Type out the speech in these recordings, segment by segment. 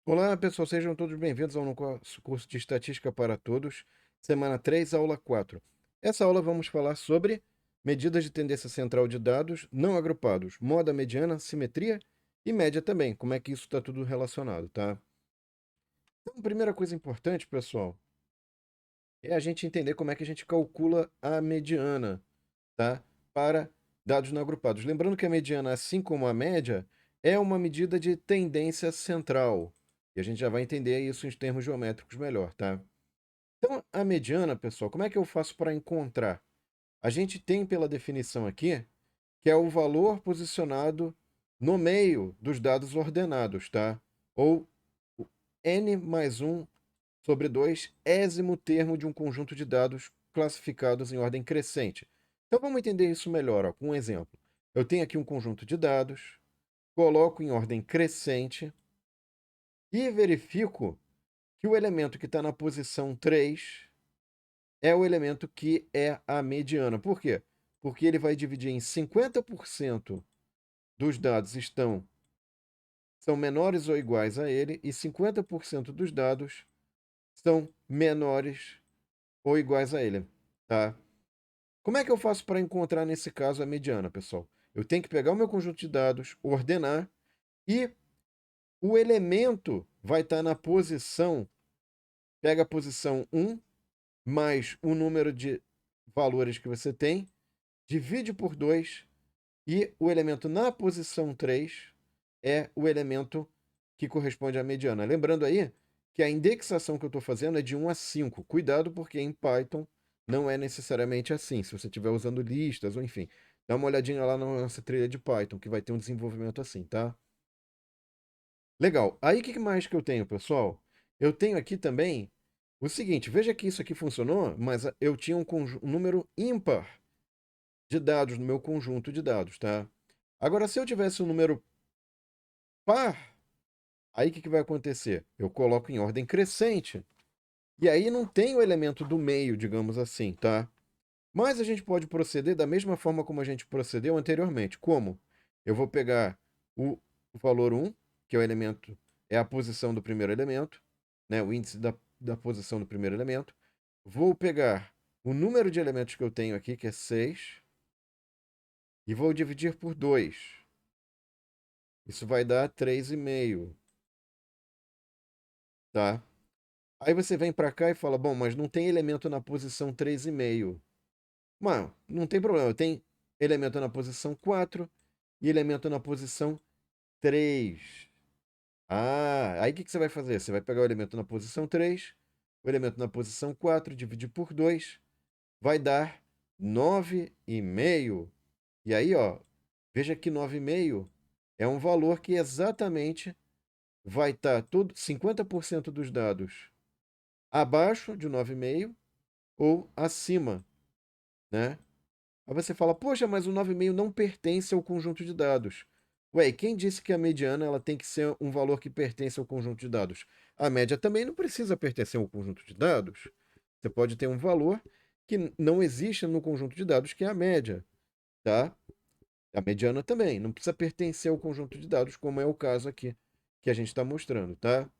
Olá, pessoal, sejam todos bem-vindos ao nosso curso de Estatística para Todos, semana 3, aula 4. Essa aula vamos falar sobre medidas de tendência central de dados não agrupados, moda mediana, simetria e média também, como é que isso está tudo relacionado, tá? Então, a primeira coisa importante, pessoal, é a gente entender como é que a gente calcula a mediana, tá? Para dados não agrupados. Lembrando que a mediana, assim como a média, é uma medida de tendência central. E a gente já vai entender isso em termos geométricos melhor, tá? Então, a mediana, pessoal, como é que eu faço para encontrar? A gente tem pela definição aqui, que é o valor posicionado no meio dos dados ordenados, tá? Ou o n mais 1 sobre 2 ésimo termo de um conjunto de dados classificados em ordem crescente. Então vamos entender isso melhor, ó, com um exemplo. Eu tenho aqui um conjunto de dados, coloco em ordem crescente e verifico que o elemento que está na posição 3 é o elemento que é a mediana. Por quê? Porque ele vai dividir em 50% dos dados são menores ou iguais a ele e 50% dos dados são menores ou iguais a ele, tá? Como é que eu faço para encontrar, nesse caso, a mediana, pessoal? Eu tenho que pegar o meu conjunto de dados, ordenar, e o elemento vai estar na posição, pega a posição 1, mais o número de valores que você tem, divide por 2, e o elemento na posição 3 é o elemento que corresponde à mediana. Lembrando aí que a indexação que eu estou fazendo é de 1 a 5. Cuidado, porque em Python não é necessariamente assim. Se você estiver usando listas ou enfim, dá uma olhadinha lá na nossa trilha de Python, que vai ter um desenvolvimento assim, tá? Legal. Aí o que mais que eu tenho, pessoal? Eu tenho aqui também o seguinte: veja que isso aqui funcionou, mas eu tinha um número ímpar de dados no meu conjunto de dados, tá? Agora, se eu tivesse um número par, aí o que vai acontecer? Eu coloco em ordem crescente. E aí não tem o elemento do meio, digamos assim, tá? Mas a gente pode proceder da mesma forma como a gente procedeu anteriormente. Como? Eu vou pegar o valor 1, que é o elemento, é a posição do primeiro elemento, né? O índice da posição do primeiro elemento. Vou pegar o número de elementos que eu tenho aqui, que é 6, e vou dividir por 2. Isso vai dar 3,5, tá? Aí você vem para cá e fala, bom, mas não tem elemento na posição 3,5. Mano, não tem problema. Tem elemento na posição 4 e elemento na posição 3. Ah, aí o que que você vai fazer? Você vai pegar o elemento na posição 3, o elemento na posição 4, dividir por 2, vai dar 9,5. E aí, ó, veja que 9,5 é um valor que exatamente vai estar todo 50% dos dados abaixo de 9,5 ou acima, né? Aí você fala, poxa, mas o 9,5 não pertence ao conjunto de dados. Ué, e quem disse que a mediana ela tem que ser um valor que pertence ao conjunto de dados? A média também não precisa pertencer ao conjunto de dados. Você pode ter um valor que não existe no conjunto de dados, que é a média, tá? A mediana também, não precisa pertencer ao conjunto de dados, como é o caso aqui que a gente está mostrando, tá?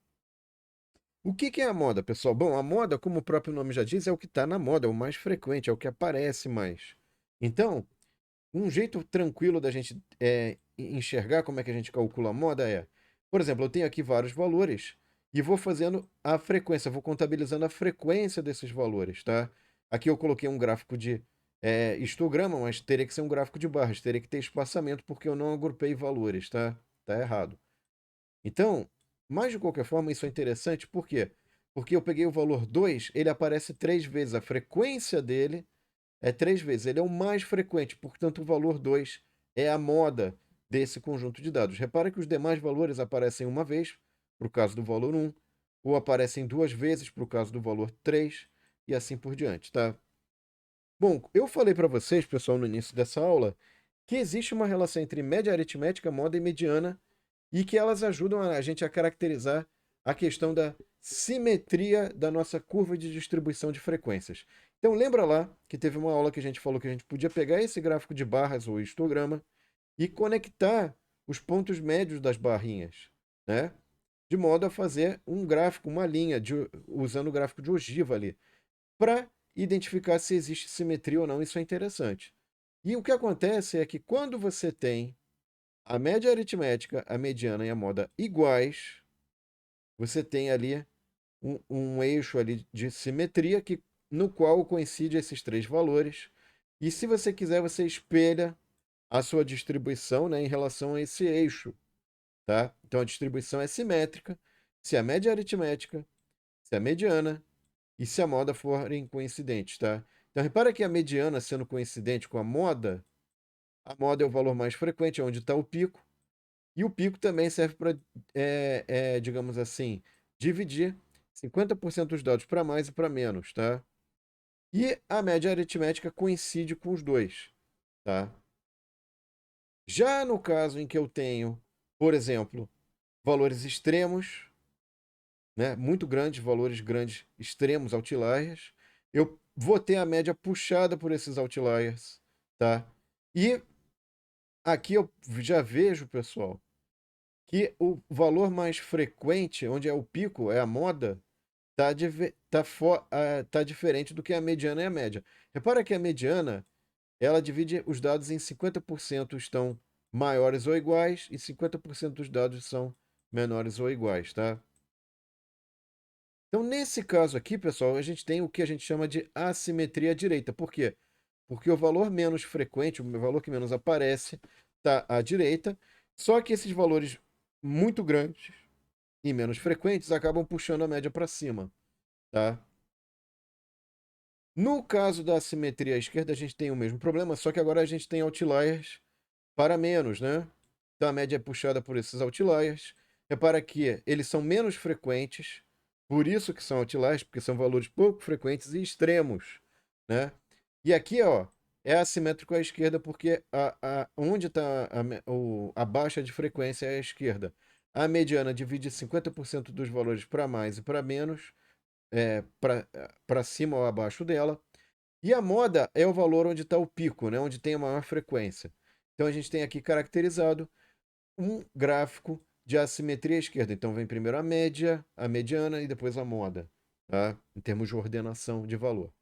O que é a moda, pessoal? Bom, a moda, como o próprio nome já diz, é o que está na moda, é o mais frequente, é o que aparece mais. Então, um jeito tranquilo da gente enxergar como é que a gente calcula a moda é, por exemplo, eu tenho aqui vários valores e vou fazendo a frequência, vou contabilizando a frequência desses valores, tá? Aqui eu coloquei um gráfico de histograma, mas teria que ser um gráfico de barras, teria que ter espaçamento porque eu não agrupei valores, tá? Tá errado. Então, mas de qualquer forma, isso é interessante, por quê? Porque eu peguei o valor 2, ele aparece 3 vezes, a frequência dele é 3 vezes. Ele é o mais frequente, portanto, o valor 2 é a moda desse conjunto de dados. Repara que os demais valores aparecem uma vez, para o caso do valor 1, ou aparecem 2 vezes, para o caso do valor 3, e assim por diante, tá? Bom, eu falei para vocês, pessoal, no início dessa aula, que existe uma relação entre média aritmética, moda e mediana, e que elas ajudam a gente a caracterizar a questão da simetria da nossa curva de distribuição de frequências. Então lembra lá que teve uma aula que a gente falou que a gente podia pegar esse gráfico de barras ou histograma e conectar os pontos médios das barrinhas, né? de modo a fazer um gráfico, uma linha, usando o gráfico de ogiva ali, para identificar se existe simetria ou não. Isso é interessante. E o que acontece é que quando você tem a média aritmética, a mediana e a moda iguais, você tem ali um eixo ali de simetria no qual coincidem esses três valores. E se você quiser, você espelha a sua distribuição, né, em relação a esse eixo. Tá? Então a distribuição é simétrica se a média é aritmética, se a mediana e se a moda forem coincidentes. Tá? Então repara que a mediana sendo coincidente com a moda é o valor mais frequente, é onde está o pico. E o pico também serve para, digamos assim, dividir 50% dos dados para mais e para menos, tá? E a média aritmética coincide com os dois, tá? Já no caso em que eu tenho, por exemplo, valores extremos, né, muito grandes, valores grandes, extremos, outliers, eu vou ter a média puxada por esses outliers, tá? E aqui eu já vejo, pessoal, que o valor mais frequente, onde é o pico, é a moda, tá diferente do que a mediana e a média. Repara que a mediana, ela divide os dados em 50% estão maiores ou iguais e 50% dos dados são menores ou iguais, tá? Então, nesse caso aqui, pessoal, a gente tem o que a gente chama de assimetria direita. Por quê? Porque o valor menos frequente, o valor que menos aparece, está à direita, só que esses valores muito grandes e menos frequentes acabam puxando a média para cima, tá? No caso da assimetria à esquerda, a gente tem o mesmo problema, só que agora a gente tem outliers para menos, né? Então a média é puxada por esses outliers. Repara que eles são menos frequentes, por isso que são outliers, porque são valores pouco frequentes e extremos, né? E aqui, ó, é assimétrico à esquerda porque onde está a baixa de frequência é à esquerda. A mediana divide 50% dos valores para mais e para menos, para cima ou abaixo dela. E a moda é o valor onde está o pico, né? Onde tem a maior frequência. Então a gente tem aqui caracterizado um gráfico de assimetria à esquerda. Então vem primeiro a média, a mediana e depois a moda, tá? Em termos de ordenação de valor.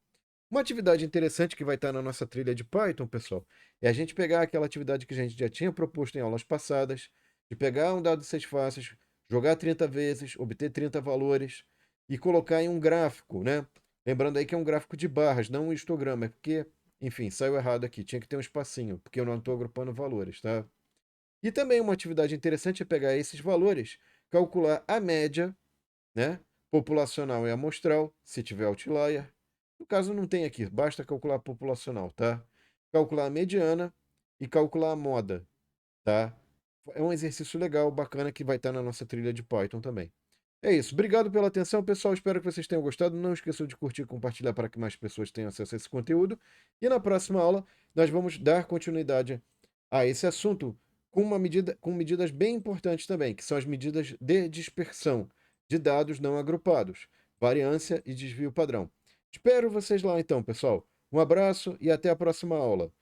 Uma atividade interessante que vai estar na nossa trilha de Python, pessoal, é a gente pegar aquela atividade que a gente já tinha proposto em aulas passadas, de pegar um dado de 6 faces, jogar 30 vezes, obter 30 valores e colocar em um gráfico, né? Lembrando aí que é um gráfico de barras, não um histograma, porque, enfim, saiu errado aqui, tinha que ter um espacinho, porque eu não estou agrupando valores, tá? E também uma atividade interessante é pegar esses valores, calcular a média, né? Populacional e amostral, se tiver outlier. No caso, não tem aqui, basta calcular a populacional, tá? Calcular a mediana e calcular a moda, tá? É um exercício legal, bacana, que vai estar na nossa trilha de Python também. É isso. Obrigado pela atenção, pessoal. Espero que vocês tenham gostado. Não esqueçam de curtir e compartilhar para que mais pessoas tenham acesso a esse conteúdo. E na próxima aula, nós vamos dar continuidade a esse assunto com medidas bem importantes também, que são as medidas de dispersão de dados não agrupados, variância e desvio padrão. Espero vocês lá então, pessoal. Um abraço e até a próxima aula.